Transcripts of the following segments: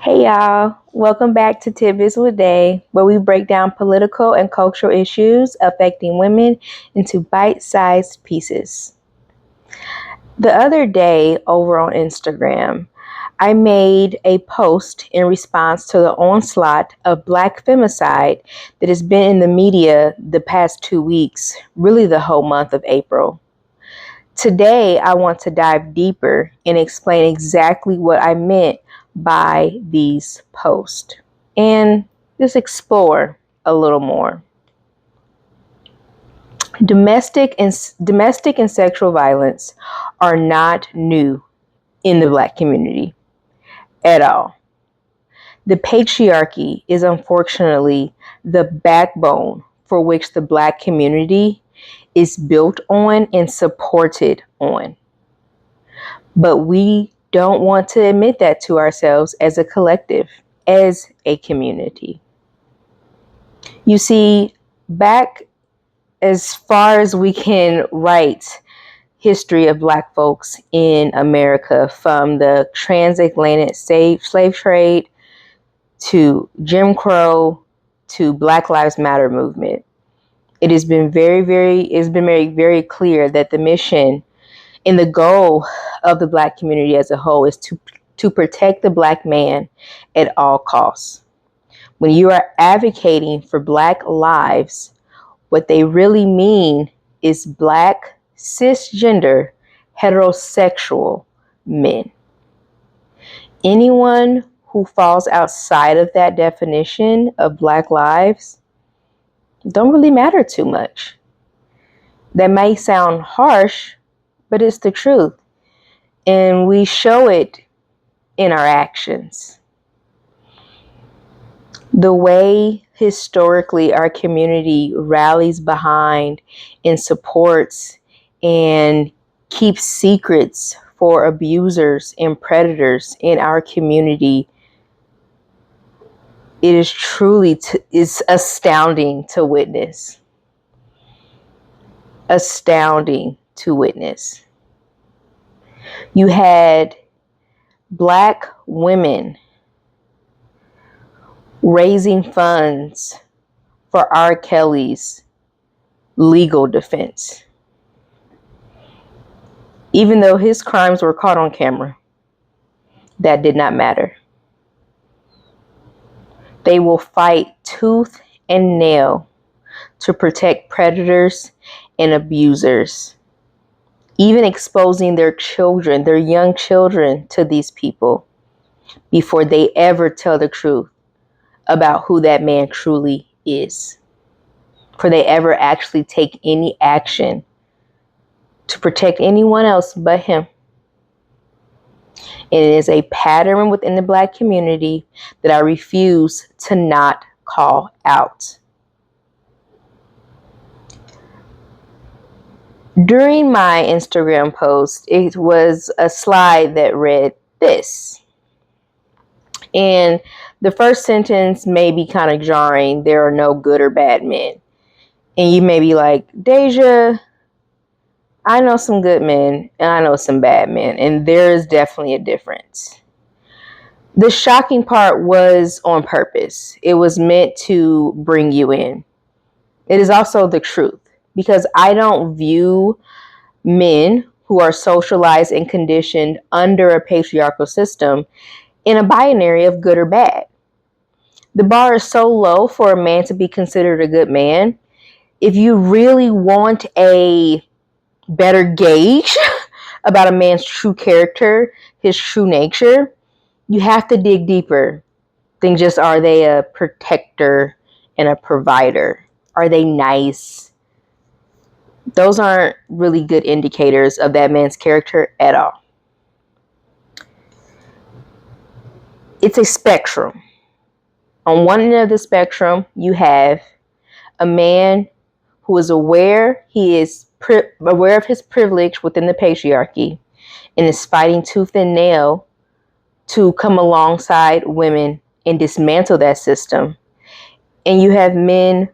Hey y'all, welcome back to Tidbits with Day, where we break down political and cultural issues affecting women into bite-sized pieces. The other day over on Instagram, I made a post in response to the onslaught of Black femicide that has been in the media the past 2 weeks, really the whole month of April. Today, I want to dive deeper and explain exactly what I meant by these posts and just explore a little more. Domestic and sexual violence are not new in the Black community at all. The patriarchy is unfortunately the backbone for which the Black community is built on and supported on. But we don't want to admit that to ourselves as a collective, as a community. You see, back as far as we can write history of Black folks in America, from the transatlantic slave trade to Jim Crow to Black Lives Matter movement, it has been very clear that the mission and the goal of the Black community as a whole is to protect the Black man at all costs. When you are advocating for Black lives, what they really mean is Black, cisgender, heterosexual men. Anyone who falls outside of that definition of Black lives don't really matter too much. That may sound harsh, but it's the truth. And we show it in our actions. The way historically our community rallies behind and supports and keeps secrets for abusers and predators in our community, it is truly is astounding to witness. Astounding to witness. You had Black women raising funds for R. Kelly's legal defense, even though his crimes were caught on camera. That did not matter. They will fight tooth and nail to protect predators and abusers, even exposing their children, their young children, to these people before they ever tell the truth about who that man truly is, before they ever actually take any action to protect anyone else but him. And it is a pattern within the Black community that I refuse to not call out. During my Instagram post, it was a slide that read this. And the first sentence may be kind of jarring. There are no good or bad men. And you may be like, Deja, I know some good men and I know some bad men. And there is definitely a difference. The shocking part was on purpose. It was meant to bring you in. It is also the truth, because I don't view men who are socialized and conditioned under a patriarchal system in a binary of good or bad. The bar is so low for a man to be considered a good man. If you really want a better gauge about a man's true character, his true nature, you have to dig deeper than just, are they a protector and a provider? Are they nice? Those aren't really good indicators of that man's character at all. It's a spectrum. On one end of the spectrum, you have a man who is aware aware of his privilege within the patriarchy and is fighting tooth and nail to come alongside women and dismantle that system. And you have men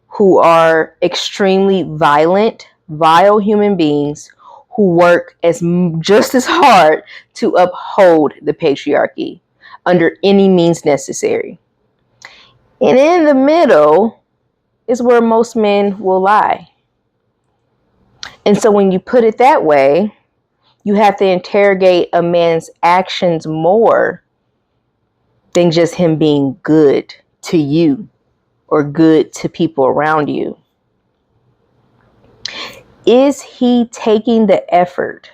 who are extremely violent, vile human beings who work just as hard to uphold the patriarchy, under any means necessary. And in the middle is where most men will lie. And so when you put it that way, you have to interrogate a man's actions more than just him being good to you or good to people around you. Is he taking the effort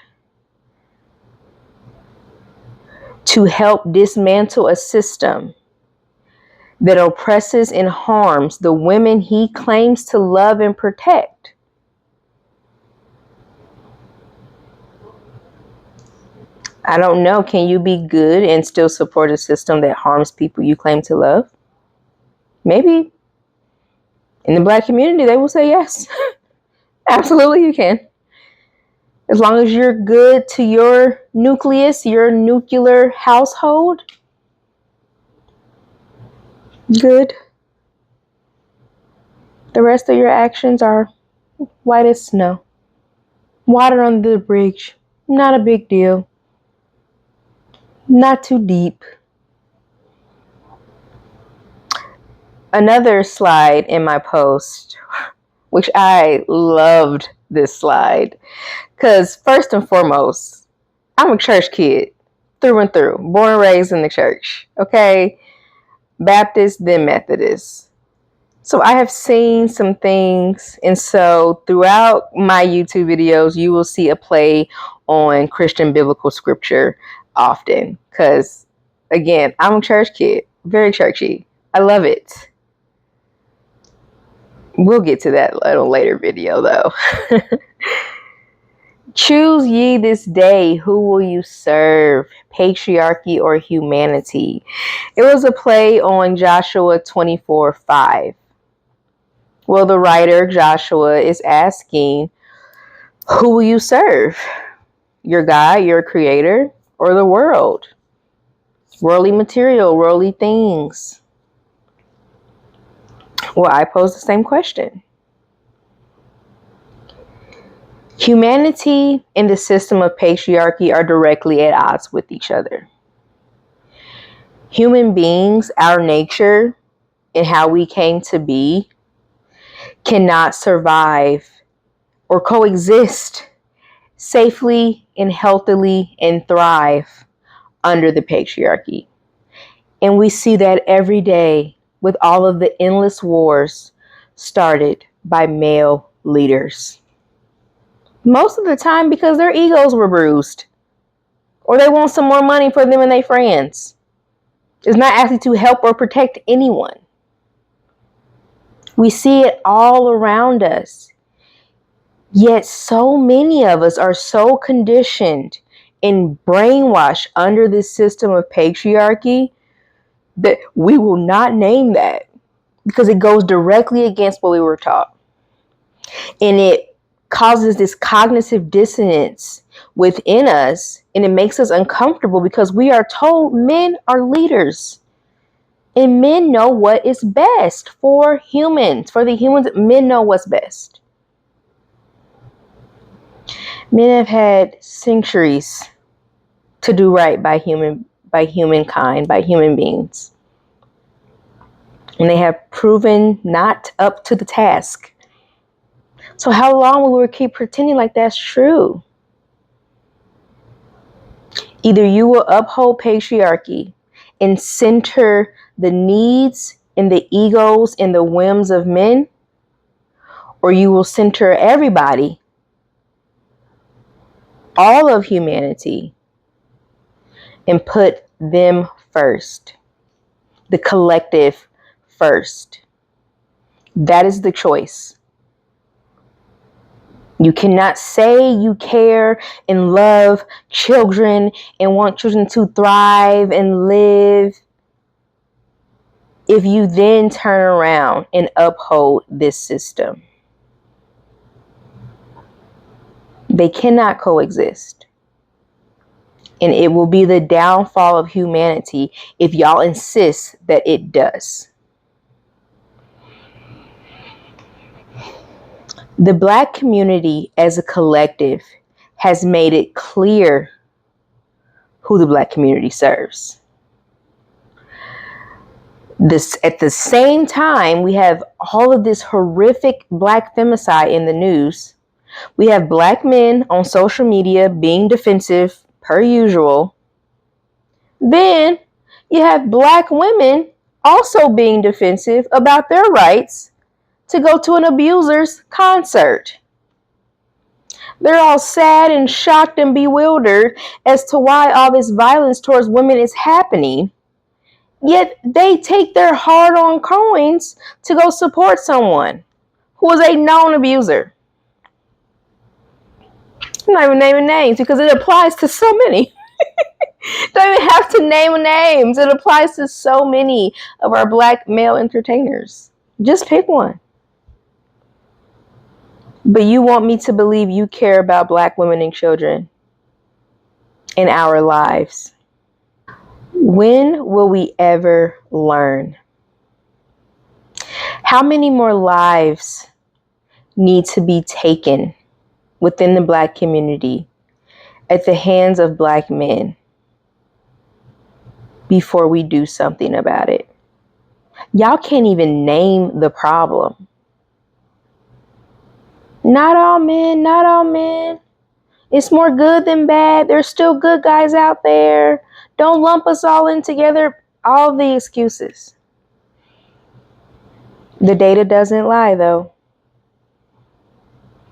to help dismantle a system that oppresses and harms the women he claims to love and protect? I don't know. Can you be good and still support a system that harms people you claim to love? Maybe. In the Black community, they will say yes. Absolutely, you can. As long as you're good to your nucleus, your nuclear household, good. The rest of your actions are white as snow. Water under the bridge. Not a big deal. Not too deep. Another slide in my post, which I loved this slide, because first and foremost, I'm a church kid through and through, born and raised in the church, okay? Baptist, then Methodist. So I have seen some things, and so throughout my YouTube videos, you will see a play on Christian biblical scripture often, because again, I'm a church kid, very churchy. I love it. We'll get to that in a later video though. Choose ye this day, who will you serve, patriarchy or humanity? It was a play on Joshua 24:5. Well, the writer, Joshua, is asking, who will you serve? Your God, your creator, or the world? Worldly material, worldly things. Well, I pose the same question. Humanity and the system of patriarchy are directly at odds with each other. Human beings, our nature, and how we came to be, cannot survive or coexist safely and healthily and thrive under the patriarchy. And we see that every day with all of the endless wars started by male leaders. Most of the time because their egos were bruised, or they want some more money for them and their friends. It's not actually to help or protect anyone. We see it all around us. Yet so many of us are so conditioned and brainwashed under this system of patriarchy that we will not name that, because it goes directly against what we were taught. And it causes this cognitive dissonance within us, and it makes us uncomfortable because we are told men are leaders. And men know what is best for humans. For the humans, men know what's best. Men have had centuries to do right by humankind, by human beings. And they have proven not up to the task. So how long will we keep pretending like that's true? Either you will uphold patriarchy and center the needs and the egos and the whims of men, or you will center everybody, all of humanity, and put them first, the collective first. That is the choice. You cannot say you care and love children and want children to thrive and live if you then turn around and uphold this system. They cannot coexist. And it will be the downfall of humanity if y'all insist that it does. The Black community as a collective has made it clear who the Black community serves. This, at the same time, we have all of this horrific black femicide in the news. We have black men on social media being defensive per usual. Then you have black women also being defensive about their rights to go to an abuser's concert. They're all sad and shocked and bewildered as to why all this violence towards women is happening. Yet they take their hard-earned coins to go support someone who is a known abuser. I'm not even naming names because it applies to so many. Don't even have to name names. It applies to so many of our black male entertainers. Just pick one. But you want me to believe you care about black women and children in our lives. When will we ever learn? How many more lives need to be taken within the black community at the hands of black men before we do something about it? Y'all can't even name the problem. Not all men, not all men. It's more good than bad. There's still good guys out there. Don't lump us all in together. All the excuses. The data doesn't lie, though.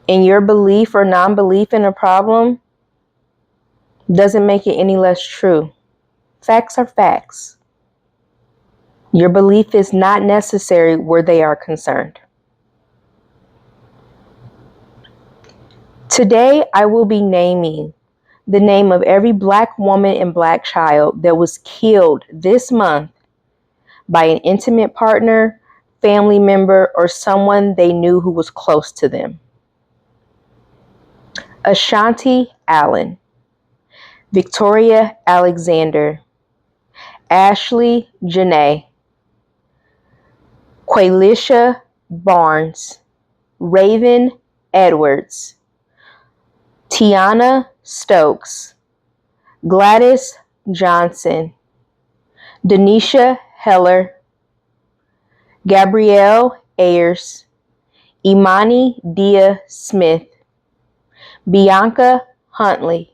And your belief or non-belief in a problem doesn't make it any less true. Facts are facts. Your belief is not necessary where they are concerned. Today, I will be naming the name of every black woman and black child that was killed this month by an intimate partner, family member, or someone they knew who was close to them. Ashanti Allen, Victoria Alexander, Ashley Janae, Qualisha Barnes, Raven Edwards, Tiana Stokes, Gladys Johnson, Denisha Heller, Gabrielle Ayers, Imani Dia Smith, Bianca Huntley,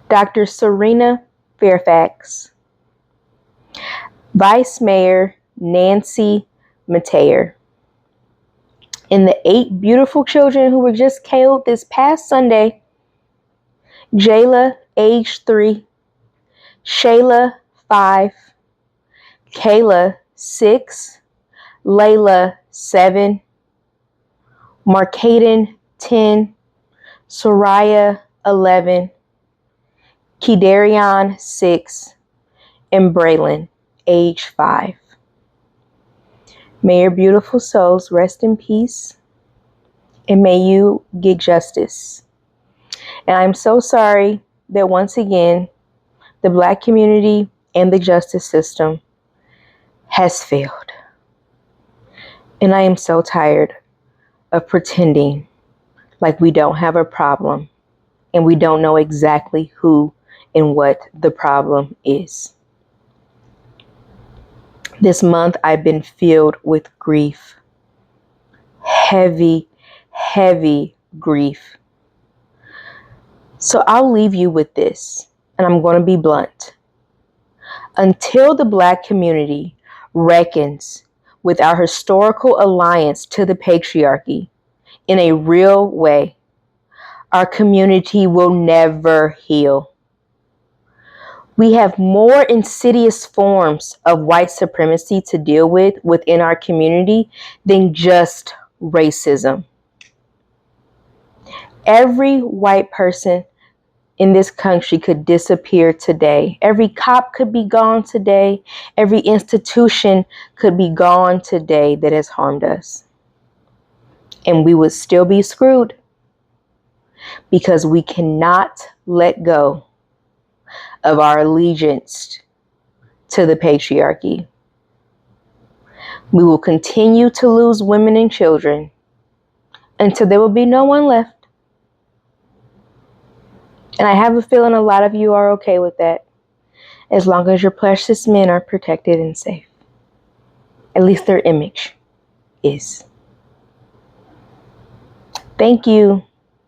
Dr. Serena Fairfax, Vice Mayor Nancy Mateer, and the 8 beautiful children who were just killed this past Sunday: Jayla, age 3, Shayla, 5, Kayla, 6, Layla, 7, Markaden, 10, Soraya, 11, Kidarion, 6, and Braylon, age 5. May your beautiful souls rest in peace, and may you get justice. And I'm so sorry that once again, the black community and the justice system has failed. And I am so tired of pretending like we don't have a problem and we don't know exactly who and what the problem is. This month I've been filled with grief. Heavy, heavy grief. So I'll leave you with this, and I'm going to be blunt. Until the black community reckons with our historical alliance to the patriarchy in a real way, our community will never heal. We have more insidious forms of white supremacy to deal with within our community than just racism. Every white person in this country could disappear today. Every cop could be gone today. Every institution could be gone today that has harmed us. And we would still be screwed because we cannot let go of our allegiance to the patriarchy. We will continue to lose women and children until there will be no one left. And I have a feeling a lot of you are okay with that. as long as your precious men are protected and safe. At least their image is. Thank you,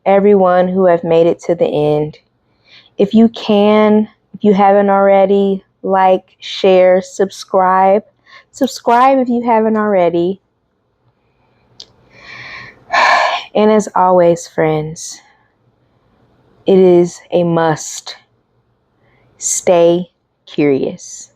everyone who have made it to the end. If you haven't already, like, share, subscribe. Subscribe if you haven't already. And as always, friends, it is a must. Stay curious.